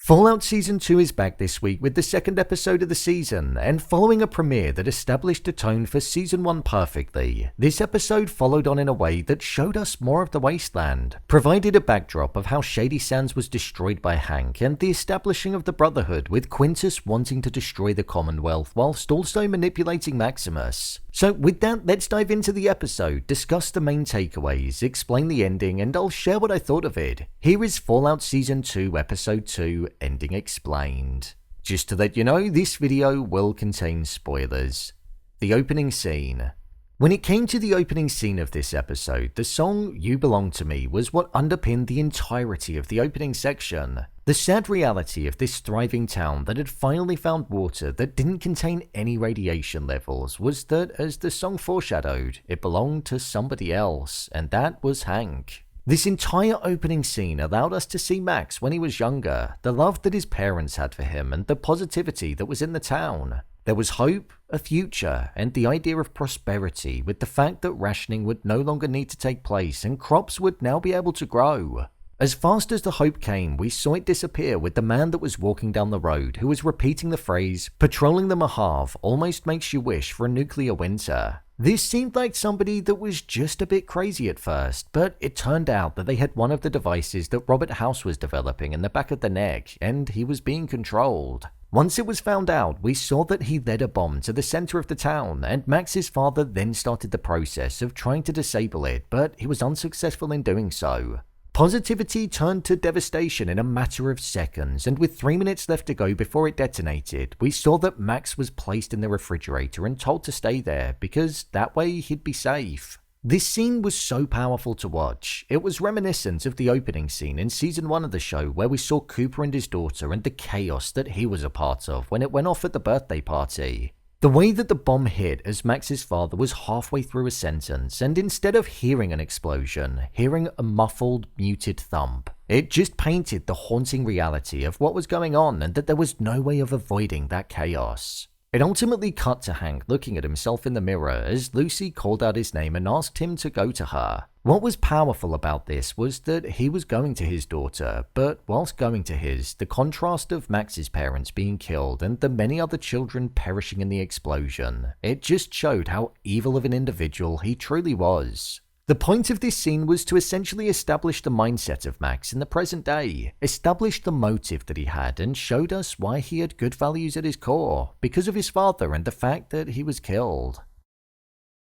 Fallout Season 2 is back this week with the second episode of the season, and following a premiere that established the tone for Season 1 perfectly, this episode followed on in a way that showed us more of the wasteland, provided a backdrop of how Shady Sands was destroyed by Hank, and the establishing of the Brotherhood with Quintus wanting to destroy the Commonwealth whilst also manipulating Maximus. So with that, let's dive into the episode, discuss the main takeaways, explain the ending, and I'll share what I thought of it. Here is Fallout Season 2 Episode 2 Ending Explained. Just to let you know, this video will contain spoilers. The opening scene. When it came to the opening scene of this episode, the song You Belong to Me was what underpinned the entirety of the opening section. The sad reality of this thriving town that had finally found water that didn't contain any radiation levels was that, as the song foreshadowed, it belonged to somebody else, and that was Hank. This entire opening scene allowed us to see Max when he was younger, the love that his parents had for him, and the positivity that was in the town. There was hope, a future, and the idea of prosperity, with the fact that rationing would no longer need to take place and crops would now be able to grow. As fast as the hope came, we saw it disappear with the man that was walking down the road who was repeating the phrase, "Patrolling the Mojave almost makes you wish for a nuclear winter." This seemed like somebody that was just a bit crazy at first, but it turned out that they had one of the devices that Robert House was developing in the back of the neck, and he was being controlled. Once it was found out, we saw that he led a bomb to the center of the town, and Max's father then started the process of trying to disable it, but he was unsuccessful in doing so. Positivity turned to devastation in a matter of seconds, and with 3 minutes left to go before it detonated, we saw that Max was placed in the refrigerator and told to stay there, because that way he'd be safe. This scene was so powerful to watch. It was reminiscent of the opening scene in Season 1 of the show where we saw Cooper and his daughter and the chaos that he was a part of when it went off at the birthday party. The way that the bomb hit as Max's father was halfway through a sentence, and instead of hearing an explosion, hearing a muffled, muted thump, it just painted the haunting reality of what was going on and that there was no way of avoiding that chaos. It ultimately cut to Hank looking at himself in the mirror as Lucy called out his name and asked him to go to her. What was powerful about this was that he was going to his daughter, but whilst going to his, the contrast of Max's parents being killed and the many other children perishing in the explosion, it just showed how evil of an individual he truly was. The point of this scene was to essentially establish the mindset of Max in the present day, establish the motive that he had, and showed us why he had good values at his core, because of his father and the fact that he was killed.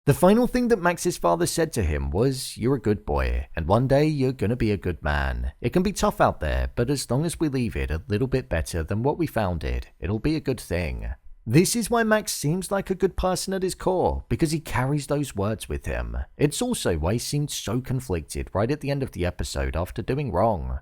The final thing that Max's father said to him was, "You're a good boy, and one day you're gonna be a good man. It can be tough out there, but as long as we leave it a little bit better than what we found it, it'll be a good thing." This is why Max seems like a good person at his core, because he carries those words with him. It's also why he seemed so conflicted right at the end of the episode after doing wrong.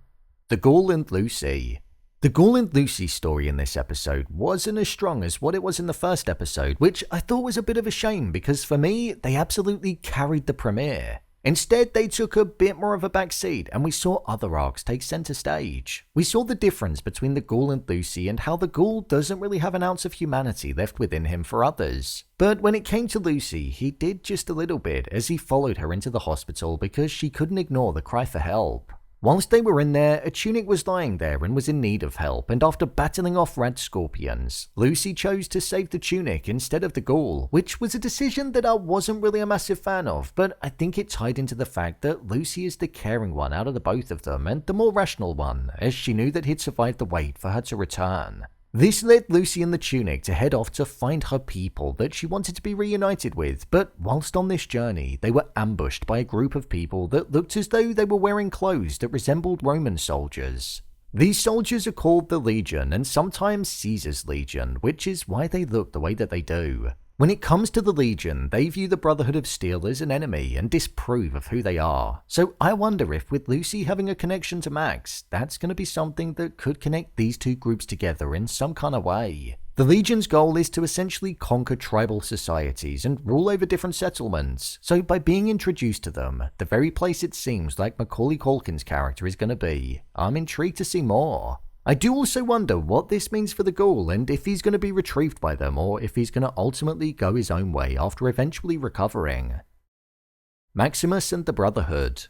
The Ghoul and Lucy. The Ghoul and Lucy story in this episode wasn't as strong as what it was in the first episode, which I thought was a bit of a shame because for me, they absolutely carried the premiere. Instead, they took a bit more of a backseat and we saw other arcs take center stage. We saw the difference between the Ghoul and Lucy and how the Ghoul doesn't really have an ounce of humanity left within him for others. But when it came to Lucy, he did just a little bit as he followed her into the hospital because she couldn't ignore the cry for help. Whilst they were in there, a tunic was lying there and was in need of help, and after battling off red scorpions, Lucy chose to save the tunic instead of the Ghoul, which was a decision that I wasn't really a massive fan of, but I think it tied into the fact that Lucy is the caring one out of the both of them and the more rational one, as she knew that he'd survived the wait for her to return. This led Lucy and the tunic to head off to find her people that she wanted to be reunited with, but whilst on this journey, they were ambushed by a group of people that looked as though they were wearing clothes that resembled Roman soldiers. These soldiers are called the Legion and sometimes Caesar's Legion, which is why they look the way that they do. When it comes to the Legion, they view the Brotherhood of Steel as an enemy and disapprove of who they are. So I wonder if with Lucy having a connection to Max, that's going to be something that could connect these two groups together in some kind of way. The Legion's goal is to essentially conquer tribal societies and rule over different settlements. So by being introduced to them, the very place it seems like Macaulay Culkin's character is going to be, I'm intrigued to see more. I do also wonder what this means for the Ghoul and if he's going to be retrieved by them or if he's going to ultimately go his own way after eventually recovering. Maximus and the Brotherhood.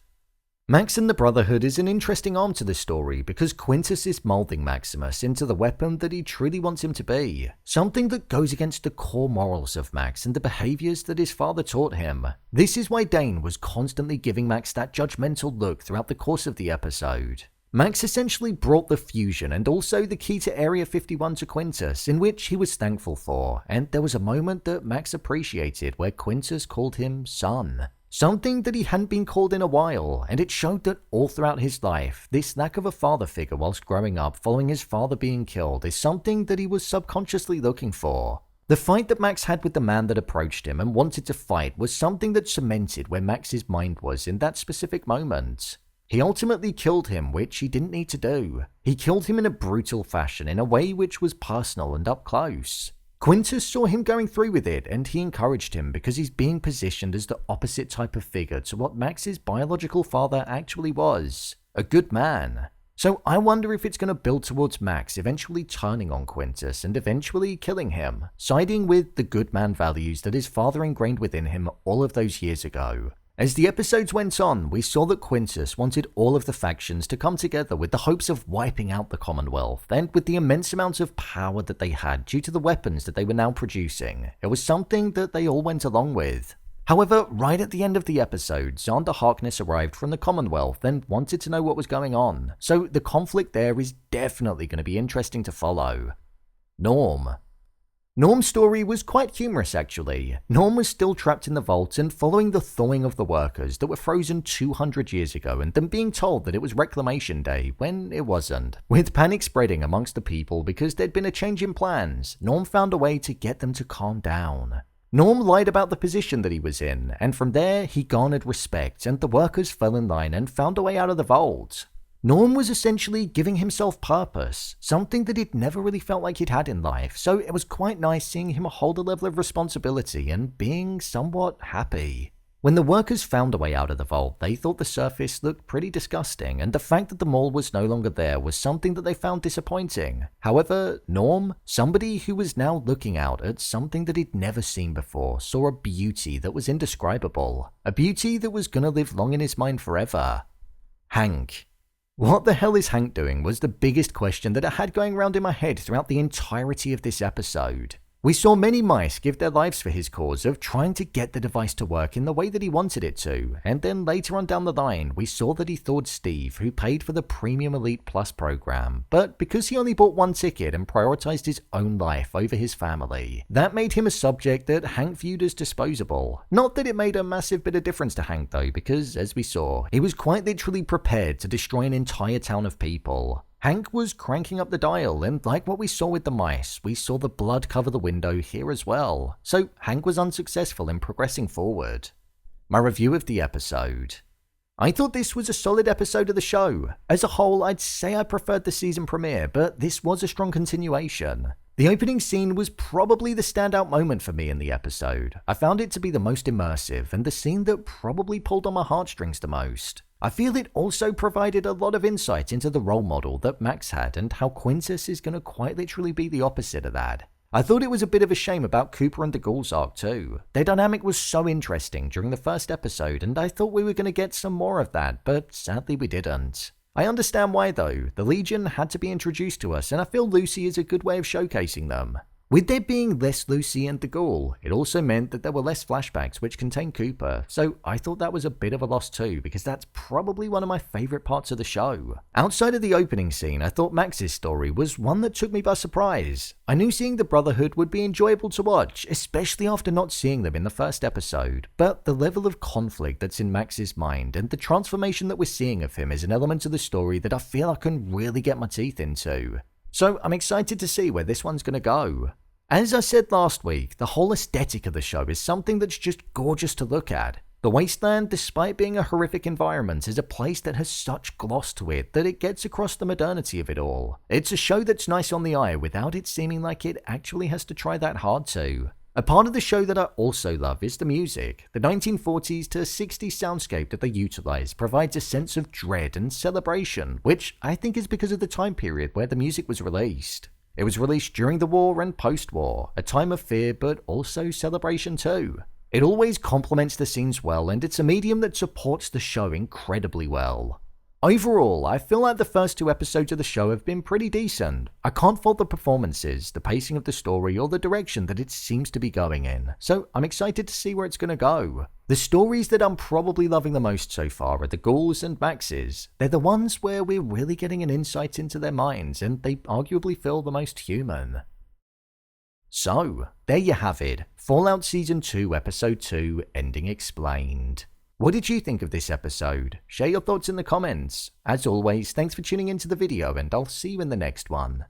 Max and the Brotherhood is an interesting arm to the story because Quintus is molding Maximus into the weapon that he truly wants him to be, something that goes against the core morals of Max and the behaviors that his father taught him. This is why Dane was constantly giving Max that judgmental look throughout the course of the episode. Max essentially brought the fusion and also the key to Area 51 to Quintus, in which he was thankful for, and there was a moment that Max appreciated where Quintus called him son. Something that he hadn't been called in a while, and it showed that all throughout his life, this lack of a father figure whilst growing up following his father being killed is something that he was subconsciously looking for. The fight that Max had with the man that approached him and wanted to fight was something that cemented where Max's mind was in that specific moment. He ultimately killed him, which he didn't need to do. He killed him in a brutal fashion, in a way which was personal and up close. Quintus saw him going through with it, and he encouraged him because he's being positioned as the opposite type of figure to what Max's biological father actually was, a good man. So I wonder if it's going to build towards Max eventually turning on Quintus and eventually killing him, siding with the good man values that his father ingrained within him all of those years ago. As the episodes went on, we saw that Quintus wanted all of the factions to come together with the hopes of wiping out the Commonwealth, and with the immense amount of power that they had due to the weapons that they were now producing, it was something that they all went along with. However, right at the end of the episode, Xander Harkness arrived from the Commonwealth and wanted to know what was going on, so the conflict there is definitely going to be interesting to follow. Norm's story was quite humorous actually. Norm was still trapped in the vault and following the thawing of the workers that were frozen 200 years ago and then being told that it was Reclamation Day when it wasn't. With panic spreading amongst the people because there'd been a change in plans, Norm found a way to get them to calm down. Norm lied about the position that he was in, and from there he garnered respect and the workers fell in line and found a way out of the vault. Norm was essentially giving himself purpose, something that he'd never really felt like he'd had in life, so it was quite nice seeing him hold a level of responsibility and being somewhat happy. When the workers found a way out of the vault, they thought the surface looked pretty disgusting, and the fact that the mall was no longer there was something that they found disappointing. However, Norm, somebody who was now looking out at something that he'd never seen before, saw a beauty that was indescribable, a beauty that was gonna live long in his mind forever. Hank. What the hell is Hank doing was the biggest question that I had going around in my head throughout the entirety of this episode. We saw many mice give their lives for his cause of trying to get the device to work in the way that he wanted it to, and then later on down the line we saw that he thawed Steve, who paid for the Premium Elite Plus program, but because he only bought one ticket and prioritized his own life over his family, that made him a subject that Hank viewed as disposable. Not that it made a massive bit of difference to Hank though, because as we saw, he was quite literally prepared to destroy an entire town of people. Hank was cranking up the dial, and like what we saw with the mice, we saw the blood cover the window here as well, so Hank was unsuccessful in progressing forward. My review of the episode. I thought this was a solid episode of the show. As a whole, I'd say I preferred the season premiere, but this was a strong continuation. The opening scene was probably the standout moment for me in the episode. I found it to be the most immersive, and the scene that probably pulled on my heartstrings the most. I feel it also provided a lot of insight into the role model that Max had and how Quintus is going to quite literally be the opposite of that. I thought it was a bit of a shame about Cooper and the Ghouls arc too. Their dynamic was so interesting during the first episode and I thought we were going to get some more of that, but sadly we didn't. I understand why though. The Legion had to be introduced to us and I feel Lucy is a good way of showcasing them. With there being less Lucy and the Ghoul, it also meant that there were less flashbacks which contained Cooper, so I thought that was a bit of a loss too, because that's probably one of my favourite parts of the show. Outside of the opening scene, I thought Max's story was one that took me by surprise. I knew seeing the Brotherhood would be enjoyable to watch, especially after not seeing them in the first episode, but the level of conflict that's in Max's mind and the transformation that we're seeing of him is an element of the story that I feel I can really get my teeth into. So I'm excited to see where this one's going to go. As I said last week, the whole aesthetic of the show is something that's just gorgeous to look at. The Wasteland, despite being a horrific environment, is a place that has such gloss to it that it gets across the modernity of it all. It's a show that's nice on the eye without it seeming like it actually has to try that hard to. A part of the show that I also love is the music. The 1940s to 60s soundscape that they utilize provides a sense of dread and celebration, which I think is because of the time period where the music was released. It was released during the war and post-war, a time of fear but also celebration too. It always complements the scenes well, and it's a medium that supports the show incredibly well. Overall, I feel like the first 2 episodes of the show have been pretty decent. I can't fault the performances, the pacing of the story, or the direction that it seems to be going in, so I'm excited to see where it's going to go. The stories that I'm probably loving the most so far are the Ghouls and Maxes. They're the ones where we're really getting an insight into their minds, and they arguably feel the most human. So, there you have it, Fallout Season 2 Episode 2 Ending Explained. What did you think of this episode? Share your thoughts in the comments. As always, thanks for tuning into the video, and I'll see you in the next one.